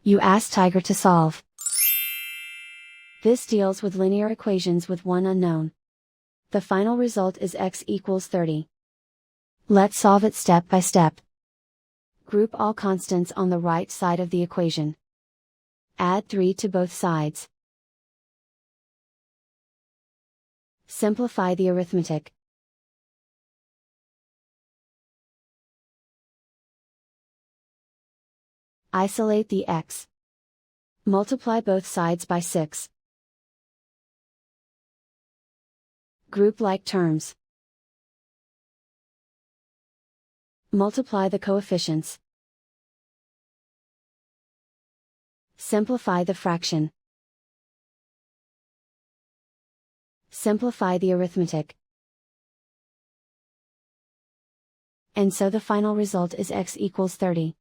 You ask Tiger to solve. This deals with linear equations with one unknown. The final result is x equals 30. Let's solve it step by step. Group all constants on the right side of the equation. Add 3 to both sides. Simplify the arithmetic. Isolate the x. Multiply both sides by 6. Group like terms. Multiply the coefficients. Simplify the fraction. Simplify the arithmetic. And so the final result is x equals 30.